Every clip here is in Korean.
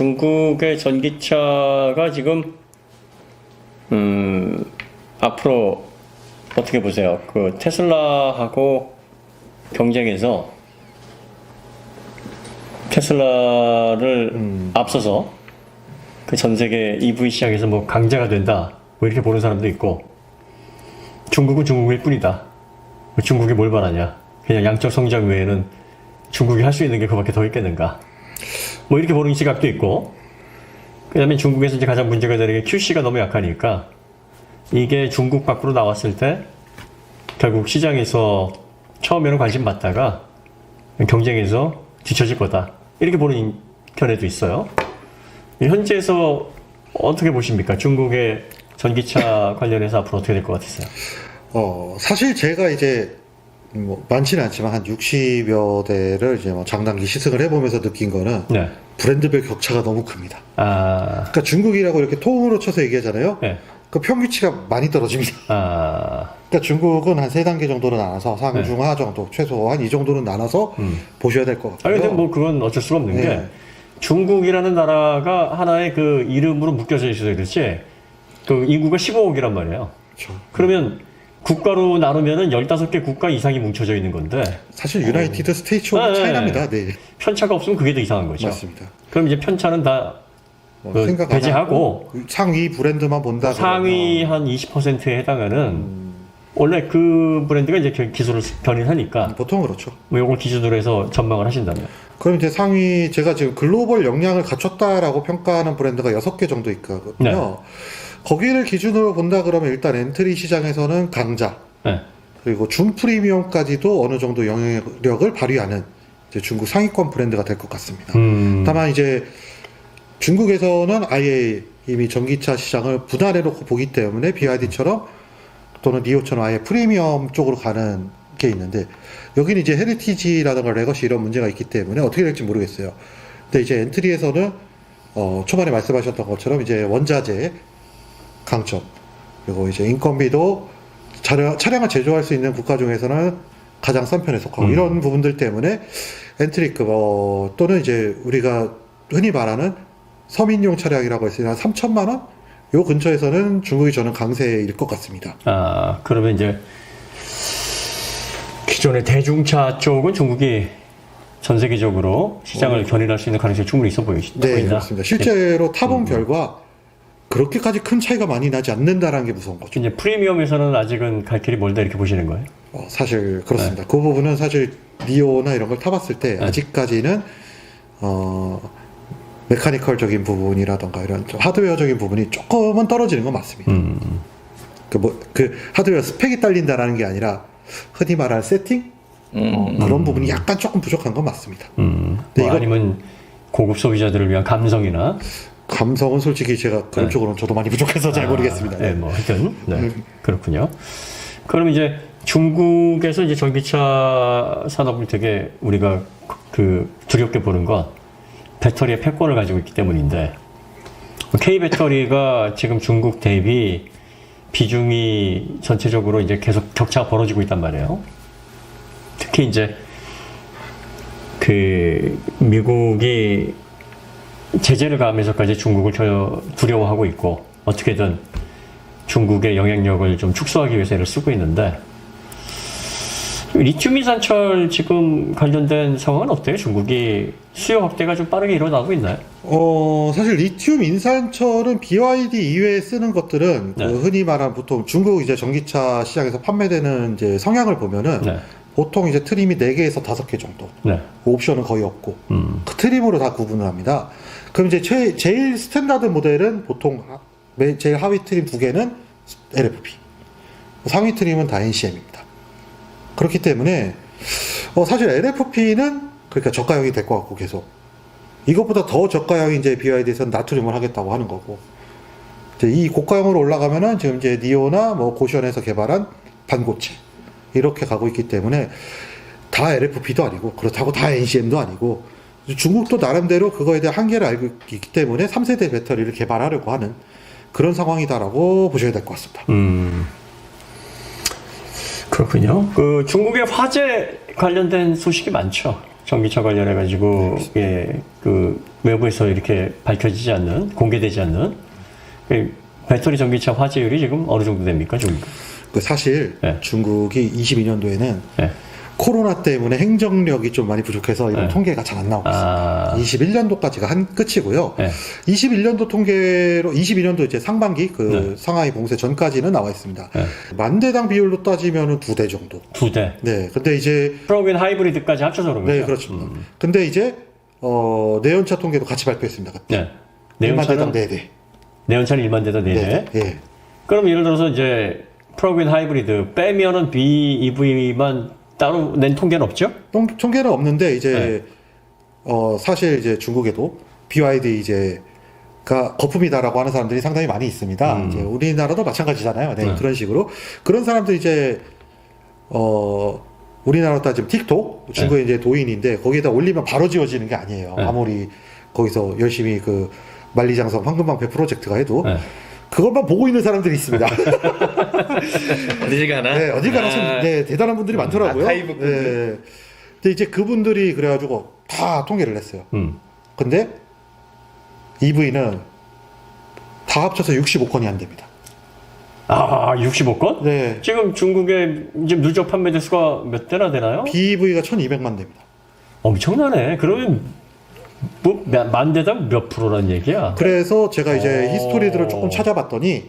중국의 전기차가 지금 앞으로 어떻게 보세요? 그 테슬라하고 경쟁해서 테슬라를 앞서서 그 전 세계 EV 시장에서 뭐 강자가 된다, 뭐 이렇게 보는 사람도 있고, 중국은 중국일 뿐이다. 중국이 뭘 바라냐? 그냥 양적 성장 외에는 중국이 할 수 있는 게 그밖에 더 있겠는가? 뭐 이렇게 보는 시각도 있고, 그 다음에 중국에서 이제 가장 문제가 되는 게 QC가 너무 약하니까 이게 중국 밖으로 나왔을 때 결국 시장에서 처음에는 관심 받다가 경쟁에서 뒤처질 거다, 이렇게 보는 견해도 있어요. 현지에서 어떻게 보십니까? 중국의 전기차 관련해서 앞으로 어떻게 될 것 같으세요? 사실 제가 이제 뭐 많지는 않지만 한 60여 대를 이제 뭐 장단기 시승을 해보면서 느낀 거는 네. 브랜드별 격차가 너무 큽니다. 아, 그러니까 중국이라고 이렇게 통으로 쳐서 얘기하잖아요. 네. 그 평균치가 많이 떨어집니다. 아, 그러니까 중국은 한 3단계 정도로 나눠서 상, 네. 중, 하 정도 최소한 이 정도는 나눠서 보셔야 될 것 같고요. 아니, 근데 뭐 그건 어쩔 수가 없는 네. 게 중국이라는 나라가 하나의 그 이름으로 묶여져 있어서 그렇지, 그 인구가 15억이란 말이에요. 그렇죠. 그러면 국가로 나누면은 15개 국가 이상이 뭉쳐져 있는 건데 사실 유나이티드 스테이츠 오브 차이나입니다. 네. 편차가 없으면 그게 더 이상한 거죠. 맞습니다. 그럼 이제 편차는 다 그 생각 안 배제하고 하고 상위 브랜드만 본다. 상위 한 20%에 해당하는 원래 그 브랜드가 이제 기술을 견인하니까 보통 그렇죠. 뭐 이걸 기준으로 해서 전망을 하신다면. 그럼 이제 상위, 제가 지금 글로벌 역량을 갖췄다라고 평가하는 브랜드가 6개 정도 있거든요. 네. 거기를 기준으로 본다 그러면 일단 엔트리 시장에서는 강자, 네. 그리고 준프리미엄까지도 어느 정도 영향력을 발휘하는 이제 중국 상위권 브랜드가 될 것 같습니다. 다만 이제 중국에서는 아예 이미 전기차 시장을 분할해놓고 보기 때문에 BYD처럼 또는 니오처럼 아예 프리미엄 쪽으로 가는 게 있는데, 여기는 이제 헤리티지라든가 레거시 이런 문제가 있기 때문에 어떻게 될지 모르겠어요. 근데 이제 엔트리에서는 초반에 말씀하셨던 것처럼 이제 원자재 강점, 그리고 이제 인건비도 차량을 제조할 수 있는 국가 중에서는 가장 싼 편에 속하고 이런 부분들 때문에 엔트리급 또는 이제 우리가 흔히 말하는 서민용 차량이라고 했으니 한 3천만 원? 요 근처에서는 중국이 저는 강세일 것 같습니다. 아, 그러면 이제 기존의 대중차 쪽은 중국이 전 세계적으로 시장을 견인할 수 있는 가능성이 충분히 있어 보인다. 네, 그렇습니다. 실제로 타본 결과 그렇게까지 큰 차이가 많이 나지 않는다라는 게 무서운 거죠. 이제 프리미엄에서는 아직은 갈 길이 멀다, 이렇게 보시는 거예요? 사실 그렇습니다. 그 부분은 사실 니오나 이런 걸 타봤을 때 아직까지는 메카니컬적인 부분이라던가 이런 좀 하드웨어적인 부분이 조금은 떨어지는 건 맞습니다. 그 하드웨어 스펙이 딸린다라는 게 아니라 흔히 말하는 세팅? 그런 부분이 약간 조금 부족한 건 맞습니다. 뭐 이거- 아니면 고급 소비자들을 위한 감성이나. 감성은 솔직히 제가 그런 쪽으로는 저도 많이 부족해서 잘 모르겠습니다. 네, 뭐 하여튼 그렇군요. 그럼 이제 중국에서 이제 전기차 산업을 되게 우리가 그 두렵게 보는 건 배터리의 패권을 가지고 있기 때문인데, K 배터리가 지금 중국 대비 비중이 전체적으로 이제 계속 격차가 벌어지고 있단 말이에요. 특히 이제 그 미국이 제재를 가하면서까지 중국을 두려워하고 있고, 어떻게든 중국의 영향력을 좀 축소하기 위해서 애를 쓰고 있는데, 리튬 이산철 지금 관련된 상황은 어때요? 중국이 수요 확대가 좀 빠르게 일어나고 있나요? 사실 리튬 인산철은 BYD 이외에 쓰는 것들은 네. 그 흔히 말하는 보통 중국 이제 전기차 시장에서 판매되는 이제 성향을 보면은 네. 보통 이제 트림이 4개에서 5개 정도. 네. 옵션은 거의 없고 그 트림으로 다 구분을 합니다. 그럼 이제 제일 스탠다드 모델은 보통 제일 하위 트림 2개는 LFP, 상위 트림은 다 NCM입니다. 그렇기 때문에 사실 LFP는 그러니까 저가형이 될 것 같고, 계속 이것보다 더 저가형이 이제 BYD에서는 나트륨을 하겠다고 하는 거고, 이제 이 고가형으로 올라가면은 지금 이제 니오나 뭐 고시원에서 개발한 반고체 이렇게 가고 있기 때문에 다 LFP도 아니고 그렇다고 다 NCM도 아니고, 중국도 나름대로 그거에 대한 한계를 알고 있기 때문에 3세대 배터리를 개발하려고 하는 그런 상황이다라고 보셔야 될 것 같습니다. 그렇군요. 그 중국의 화재 관련된 소식이 많죠. 전기차 관련해 가지고 그 외부에서 이렇게 밝혀지지 않는 공개되지 않는 배터리 전기차 화재율이 지금 어느 정도 됩니까, 중국? 그 사실 네. 중국이 22년도에는 네. 코로나 때문에 행정력이 좀 많이 부족해서 이런 네. 통계가 잘 안 나오고 아. 있습니다. 21년도까지가 한 끝이고요. 네. 21년도 통계로 22년도 이제 상반기 그 네. 상하이 봉쇄 전까지는 나와 있습니다. 네. 만대당 비율로 따지면은 2대 정도. 2대. 네. 근데 이제 플러그인 하이브리드까지 합쳐서 그런 거죠? 네, 그렇습니다. 근데 이제 내연차 통계도 같이 발표했습니다. 네. 1만 대당 내연차는 4대. 내연차는 1만 대당 4대. 네. 예. 그럼 예를 들어서 이제 플러그인 하이브리드 빼면은 BEV만 따로 낸 통계는 없죠? 통계는 없는데 이제 네. 사실 이제 중국에도 BYD 이제가 거품이다라고 하는 사람들이 상당히 많이 있습니다. 이제 우리나라도 마찬가지잖아요. 네, 네. 그런 식으로 그런 사람들 이제 우리나라 따지면 틱톡 중국의 이제 도인인데 거기에다 올리면 바로 지워지는 게 아니에요. 네. 아무리 거기서 열심히 그 만리장성 황금방패 프로젝트가 해도 네. 그것만 보고 있는 사람들이 있습니다. 어디 가나? 네, 어디 가나 참 대단한 분들이 많더라고요. 아카이브 분들. 네. 근데 이제 그분들이 그래가지고 다 통계를 냈어요. 근데 EV는 다 합쳐서 65건이 안 됩니다. 아, 65건? 네. 지금 중국의 이제 누적 판매 대수가 몇 대나 되나요? BEV가 1200만 대입니다. 엄청나네. 그러면 뭐 만 대당 몇 프로란 얘기야? 그래서 제가 이제 오. 히스토리들을 조금 찾아봤더니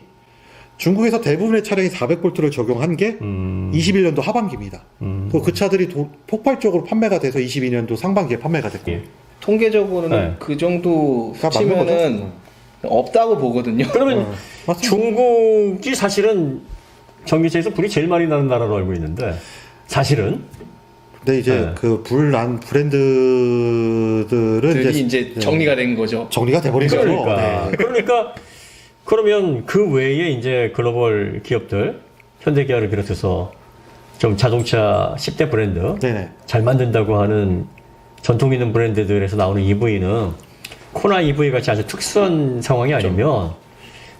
중국에서 대부분의 차량이 400볼트를 적용한 게 21년도 하반기입니다. 그 차들이 폭발적으로 판매가 돼서 22년도 상반기에 판매가 됐고. 예. 통계적으로는 네. 그 정도 다 맞는 치면은 거죠? 없다고 보거든요. 그러면 맞습니다. 중국이 사실은 전기차에서 불이 제일 많이 나는 나라로 알고 있는데 사실은 근데 이제 네. 그 불난 브랜드들은 들이 이제 네, 정리가 된 거죠. 정리가 돼버린 거죠. 그러니까 네. 그러니까 그러면 그 외에 이제 글로벌 기업들 현대기아를 비롯해서 좀 자동차 10대 브랜드 네네. 잘 만든다고 하는 전통 있는 브랜드들에서 나오는 EV는 코나 EV 같이 아주 특수한 상황이 아니면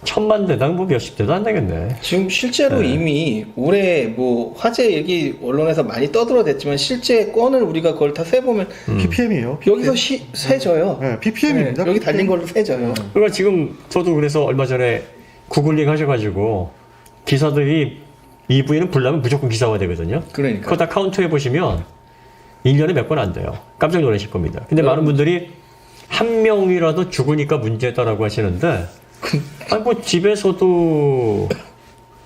1000만 대당 뭐 몇십 대도 안 되겠네. 지금 실제로 네. 이미 올해 뭐 화재 얘기 언론에서 많이 떠들어댔지만 실제 건을 우리가 그걸 다 세보면 PPM이에요. 여기서 세져요. 네, PPM입니다. 여기 달린 걸로 세져요. 그러니까 지금 저도 그래서 얼마 전에 구글링 하셔가지고 기사들이 EV는 불나면 무조건 기사화 되거든요. 그러니까. 그거 다 카운트 해보시면 1년에 몇 건 안 돼요. 깜짝 놀라실 겁니다. 근데 많은 분들이 한 명이라도 죽으니까 문제다라고 하시는데 아니 뭐 집에서도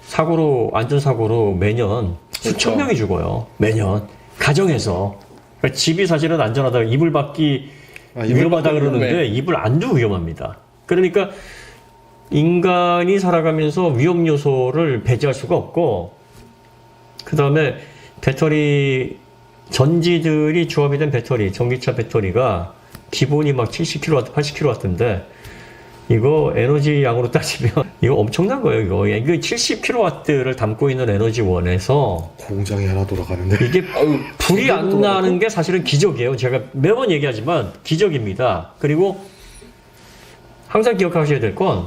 사고로 안전사고로 매년 수천 그렇죠. 명이 죽어요. 매년 가정에서 그러니까 집이 사실은 안전하다 이불 밖이 이불 위험하다 밖은 그러는데 위험해. 이불 안도 위험합니다. 그러니까 인간이 살아가면서 위험 요소를 배제할 수가 없고 그 다음에 배터리 전지들이 조합이 된 배터리 전기차 배터리가 기본이 막 70kW, 80kW인데 이거 에너지 양으로 따지면 이거 엄청난 거예요. 이거 70kW를 담고 있는 에너지원에서 공장이 하나 돌아가는데. 이게 아유, 불이 안 돌아가고? 나는 게 사실은 기적이에요. 제가 매번 얘기하지만 기적입니다. 그리고 항상 기억하셔야 될 건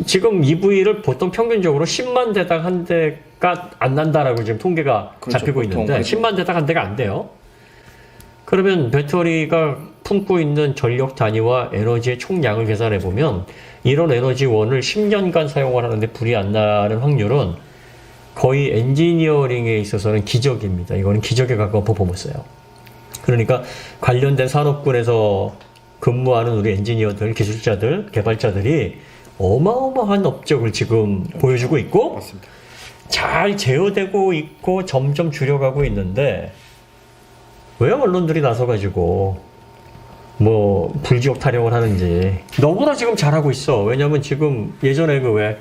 지금 EV를 보통 평균적으로 10만 대당 한 대가 안 난다라고 지금 통계가 그렇죠, 잡히고 보통 있는데 그렇죠. 10만 대당 한 대가 안 돼요. 그러면 배터리가 품고 있는 전력 단위와 에너지의 총량을 계산해 보면 이런 에너지원을 10년간 사용을 하는데 불이 안 나는 확률은 거의 엔지니어링에 있어서는 기적입니다. 이거는 기적에 가까운 퍼포먼스예요. 그러니까 관련된 산업군에서 근무하는 우리 엔지니어들, 기술자들, 개발자들이 어마어마한 업적을 지금 보여주고 있고 맞습니다. 잘 제어되고 있고 점점 줄여가고 있는데 왜 언론들이 나서가지고 뭐 불지옥 타령을 하는지 너보다 지금 잘하고 있어. 왜냐면 지금 예전에 그 왜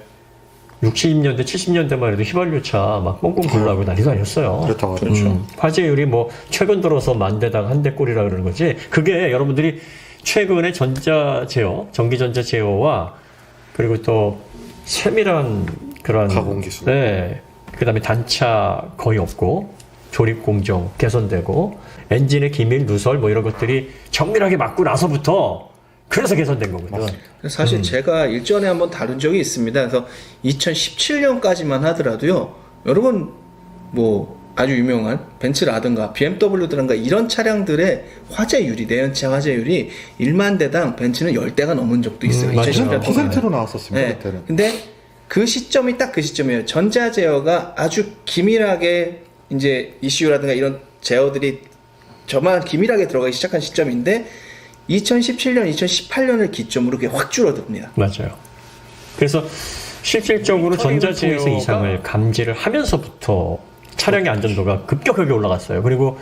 60년대 70년대만 해도 휘발유차 막 뻥뻥 불나고 난리도 아니었어요. 그렇다고 하죠. 그렇죠. 화재율이 뭐 최근 들어서 만 대당 한 대꼴이라 그러는 거지. 그게 여러분들이 최근에 전자 제어, 전기 전자 제어와 그리고 또 세밀한 그런 가공 기술. 네. 그다음에 단차 거의 없고 조립 공정 개선되고 엔진의 기밀 누설 뭐 이런 것들이 정밀하게 맞고 나서부터 그래서 개선된 거거든. 사실 제가 일전에 한번 다룬 적이 있습니다. 그래서 2017년까지만 하더라도요. 여러분 뭐 아주 유명한 벤츠라든가 BMW라든가 이런 차량들의 화재율이, 내연차 화재율이 1만 대당 벤츠는 10대가 넘은 적도 있어요. 맞아요. 2018년. 퍼센트로 나왔었습니다. 네. 그때는. 근데 그 시점이 딱 그 시점이에요. 전자 제어가 아주 기밀하게 이제 이슈라든가 이런 제어들이 저만 기밀하게 들어가기 시작한 시점인데 2017년, 2018년을 기점으로 그게 확 줄어듭니다. 맞아요. 그래서 실질적으로 전자제어 이상을 감지를 하면서부터 차량의 안전도가 급격하게 올라갔어요. 그리고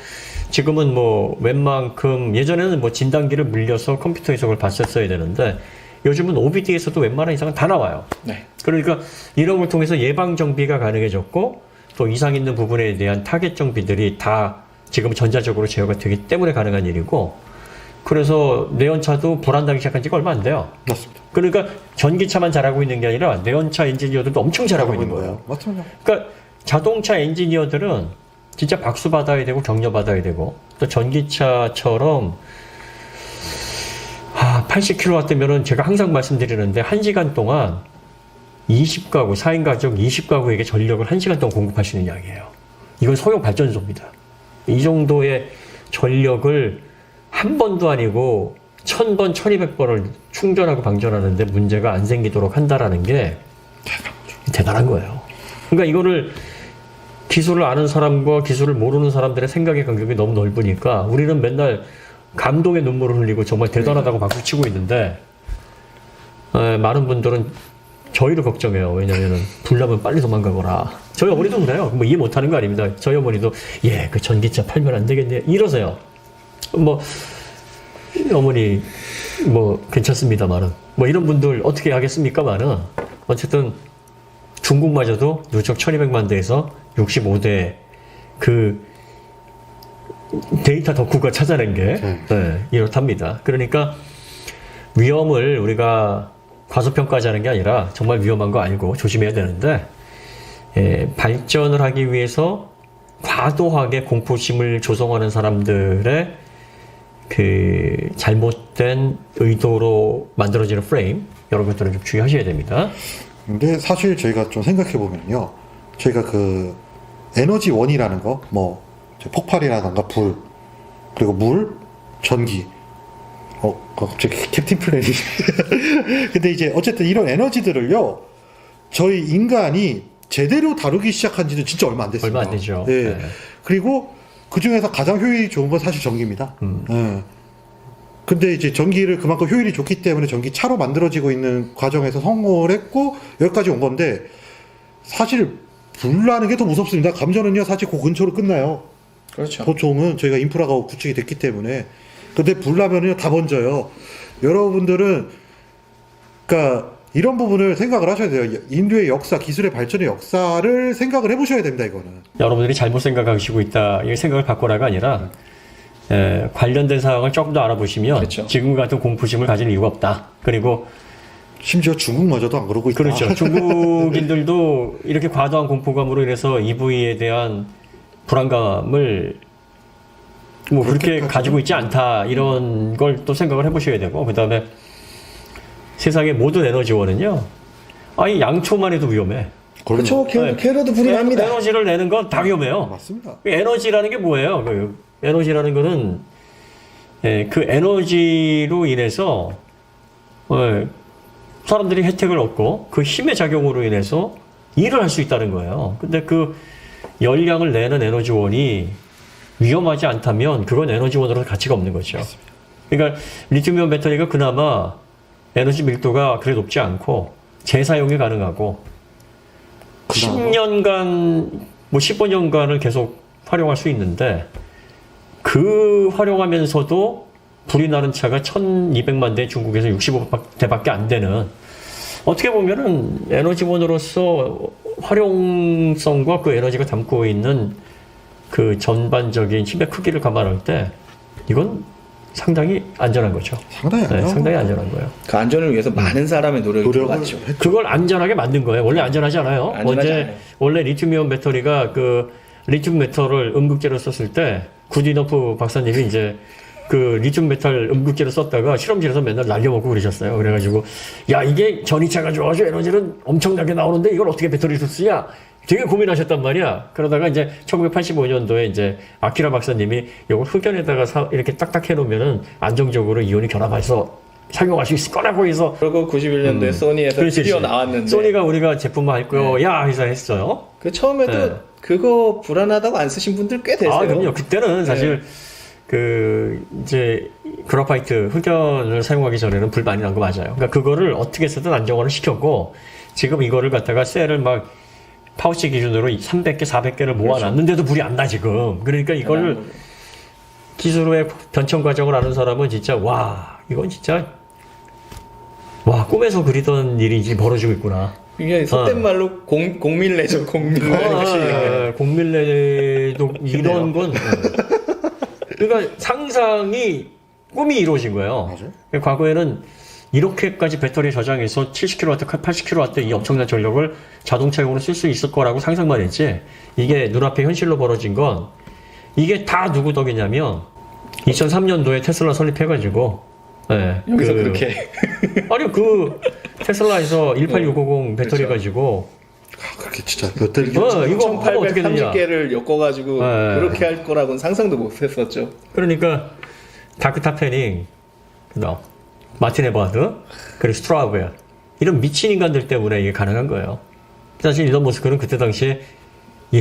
지금은 뭐 웬만큼 예전에는 뭐 진단기를 물려서 컴퓨터 해석을 봤었어야 되는데 요즘은 OBD에서도 웬만한 이상은 다 나와요. 네. 그러니까 이런 걸 통해서 예방 정비가 가능해졌고 또 이상 있는 부분에 대한 타겟 정비들이 다 지금 전자적으로 제어가 되기 때문에 가능한 일이고 그래서 내연차도 불안당하기 시작한 지가 얼마 안 돼요. 맞습니다. 그러니까 전기차만 잘하고 있는 게 아니라 내연차 엔지니어들도 엄청 잘하고 있는 거예요. 맞습니다. 그러니까 자동차 엔지니어들은 진짜 박수 받아야 되고 격려 받아야 되고 또 전기차처럼 80kW면은 제가 항상 말씀드리는데 1시간 동안 20가구, 4인 가족 20가구에게 전력을 1시간 동안 공급할 수 있는 양이에요. 이건 소형 발전소입니다. 이 정도의 전력을 한 번도 아니고 1000번, 1200번을 충전하고 방전하는데 문제가 안 생기도록 한다라는 게 대단한 거예요. 그러니까 이거를 기술을 아는 사람과 기술을 모르는 사람들의 생각의 간격이 너무 넓으니까 우리는 맨날 감동의 눈물을 흘리고 정말 대단하다고 박수치고 있는데 많은 분들은 저희를 걱정해요. 왜냐면은 불나면 빨리 도망가거라. 저희 어머니도 그래요. 뭐 이해 못하는 거 아닙니다. 저희 어머니도 그 전기차 팔면 안 되겠네 이러세요. 뭐 어머니 뭐 괜찮습니다만은 뭐 이런 분들 어떻게 하겠습니까만은 어쨌든 중국마저도 누적 1200만 대에서 65대 그 데이터 덕후가 찾아낸 게 이렇답니다. 그러니까 위험을 우리가 과소평가하자는 게 아니라 정말 위험한 거 알고 조심해야 되는데 발전을 하기 위해서 과도하게 공포심을 조성하는 사람들의 그 잘못된 의도로 만들어지는 프레임 이런 것들은 좀 주의하셔야 됩니다. 근데 사실 저희가 좀 생각해 보면요, 저희가 그 에너지 원이라는 거, 뭐 폭발이라든가 불, 그리고 물, 전기. 갑자기 캡틴 플래닛. 근데 이제 어쨌든 이런 에너지들을요, 저희 인간이 제대로 다루기 시작한 지는 진짜 얼마 안 됐습니다. 얼마 안 되죠. 네. 네. 그리고 그 중에서 가장 효율이 좋은 건 사실 전기입니다. 네. 근데 이제 전기를 그만큼 효율이 좋기 때문에 전기차로 만들어지고 있는 과정에서 성공을 했고 여기까지 온 건데 사실 불나는 게 더 무섭습니다. 감전은요 사실 그 근처로 끝나요. 그렇죠. 보통은 저희가 인프라가 구축이 됐기 때문에. 근데 불나면은요 다 번져요. 여러분들은 그러니까 이런 부분을 생각을 하셔야 돼요. 인류의 역사, 기술의 발전의 역사를 생각을 해보셔야 됩니다. 이거는. 여러분들이 잘못 생각하시고 있다 이 생각을 바꿔라가 아니라 관련된 사항을 조금 더 알아보시면 그렇죠. 지금 같은 공포심을 가질 이유가 없다. 그리고 심지어 중국마저도 안 그러고 있다. 그렇죠. 중국인들도 이렇게 과도한 공포감으로 인해서 EV에 대한 불안감을 뭐 그렇게 가지고 있지 않다. 이런 걸 또 생각을 해보셔야 되고 그 다음에 세상의 모든 에너지원은요. 아니 양초만 해도 위험해. 그렇죠. 캐로도 불이 납니다. 에너지를 내는 건 다 위험해요. 맞습니다. 에너지라는 게 뭐예요? 에너지라는 거는 그 에너지로 인해서 사람들이 혜택을 얻고 그 힘의 작용으로 인해서 일을 할 수 있다는 거예요. 근데 그 열량을 내는 에너지원이 위험하지 않다면 그건 에너지원으로 가치가 없는 거죠. 그러니까 리튬이온 배터리가 그나마 에너지 밀도가 그리 높지 않고 재사용이 가능하고 10년간 뭐 15년간을 계속 활용할 수 있는데 그 활용하면서도 불이 나는 차가 1200만 대, 중국에서 65대밖에 안 되는 어떻게 보면은 에너지원으로서 활용성과 그 에너지가 담고 있는 그 전반적인 힘의 크기를 감안할 때 이건 상당히 안전한 거죠. 상당히 안전한 상당히 안전한 거예요. 그 안전을 위해서 많은 사람의 노력이 들어갔죠. 그걸 안전하게 만든 거예요. 원래 안전하지 않아요. 안전하지 않아요. 원래 리튬이온 배터리가 그 리튬 메탈을 음극재로 썼을 때 구디너프 박사님이 이제 그 리튬 메탈 음극재로 썼다가 실험실에서 맨날 날려먹고 그러셨어요. 그래가지고 야 이게 전이차가 좋아가지고 에너지는 엄청나게 나오는데 이걸 어떻게 배터리로 쓰냐 되게 고민하셨단 말이야. 그러다가 이제 1985년도에 이제 아키라 박사님이 이걸 흑연에다가 이렇게 딱딱 해놓으면은 안정적으로 이온이 결합해서 사용할 수 있을 거라고 해서 그리고 91년도에 소니에서 그렇지, 드디어 그렇지. 나왔는데 소니가 우리가 제품만 할 거야 해서 했어요. 그 처음에도 네. 그거 불안하다고 안 쓰신 분들 꽤 되세요. 아, 그럼요. 그때는 사실 그 이제 그래파이트 흑연을 사용하기 전에는 불 많이 난 거 맞아요. 그러니까 그거를 어떻게 해서든 안정화를 시켰고 지금 이거를 갖다가 셀을 막 파우치 기준으로 300개, 400개를 모아놨는데도 불이 안 나 지금. 그러니까 이걸 기술의 변천 과정을 아는 사람은 진짜 와 이건 진짜 와 꿈에서 그리던 일이 이제 벌어지고 있구나. 이게 속된 말로 공밀레죠, 공밀레. 공밀레도 이런 건 그러니까 상상이 꿈이 이루어진 거예요. 맞아요. 과거에는 이렇게까지 배터리 저장해서 70kW, 80kW 이 엄청난 전력을 자동차용으로 쓸 수 있을 거라고 상상만 했지. 이게 눈앞에 현실로 벌어진 건 이게 다 누구 덕이냐면 2003년도에 테슬라 설립해가지고 네, 여기서 그렇게 아니 그 테슬라에서 18650 배터리 가지고 그렇게 진짜 배터리 이거 하면 어떻게 되냐. 1830개를 엮어가지고 네. 그렇게 할 거라고는 상상도 못했었죠. 그러니까 다크탑 패닝, 그다음 마틴 에버하드, 그리고 스트라우베어 이런 미친 인간들 때문에 이게 가능한 거예요. 사실 일론 머스크는 그때 당시에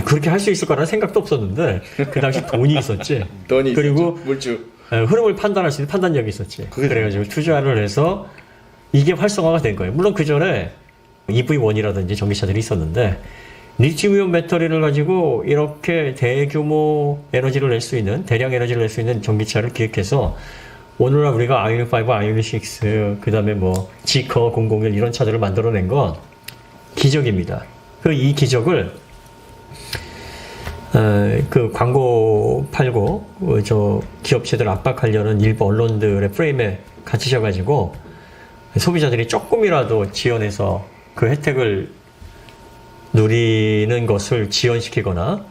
그렇게 할 수 있을 거라는 생각도 없었는데 그 당시 돈이 있었지. 돈이 그리고 있었죠. 물주. 흐름을 판단할 수 있는 판단력이 있었지. 그게 그래가지고 투자를 해서 이게 활성화가 된 거예요. 물론 그 전에 EV1이라든지 전기차들이 있었는데 리튬이온 배터리를 가지고 이렇게 대규모 에너지를 낼 수 있는 대량 에너지를 낼 수 있는 전기차를 기획해서 오늘날 우리가 아이오닉5, 아이오닉6 그 다음에 뭐 지커 001 이런 차들을 만들어낸 건 기적입니다. 이 기적을 그 광고 팔고 저 기업체들 압박하려는 일부 언론들의 프레임에 갇히셔가지고 소비자들이 조금이라도 지원해서 그 혜택을 누리는 것을 지연시키거나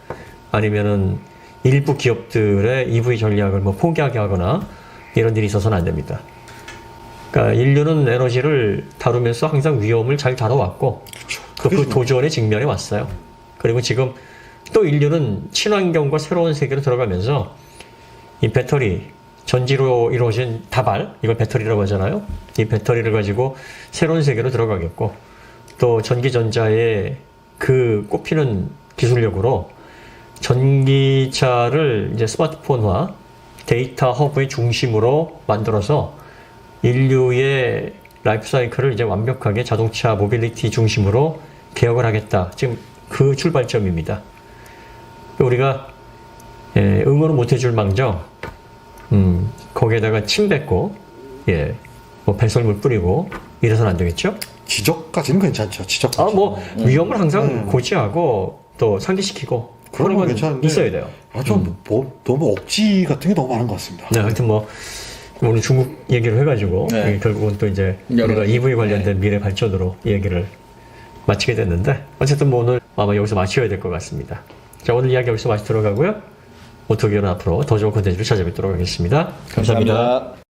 아니면은 일부 기업들의 EV 전략을 뭐 포기하게 하거나 이런 일이 있어서는 안 됩니다. 그러니까 인류는 에너지를 다루면서 항상 위험을 잘 다뤄왔고 그 도전에 직면해 왔어요. 그리고 지금 또 인류는 친환경과 새로운 세계로 들어가면서 이 배터리, 전지로 이루어진 다발, 이걸 배터리라고 하잖아요. 이 배터리를 가지고 새로운 세계로 들어가겠고 또 전기전자의 그 꼽히는 기술력으로 전기차를 이제 스마트폰화, 데이터 허브의 중심으로 만들어서 인류의 라이프 사이클을 이제 완벽하게 자동차 모빌리티 중심으로 개혁을 하겠다. 지금 그 출발점입니다. 우리가 응원을 못 해줄 망정, 거기에다가 침 뱉고, 뭐 배설물 뿌리고 이래서는 안 되겠죠? 지적까지는 괜찮죠. 지적까지. 위험을 항상 고지하고 또 상기시키고 그런 건 괜찮은데 있어야 돼요. 너무 억지 같은 게 너무 많은 것 같습니다. 네, 하여튼 오늘 중국 얘기를 해가지고 결국은 또 이제 우리가 EV 관련된 미래 발전으로 얘기를 마치게 됐는데 어쨌든 오늘 아마 여기서 마쳐야 될 것 같습니다. 자, 오늘 이야기 여기서 마치도록 하고요. 오토기어는 앞으로 더 좋은 콘텐츠로 찾아뵙도록 하겠습니다. 감사합니다.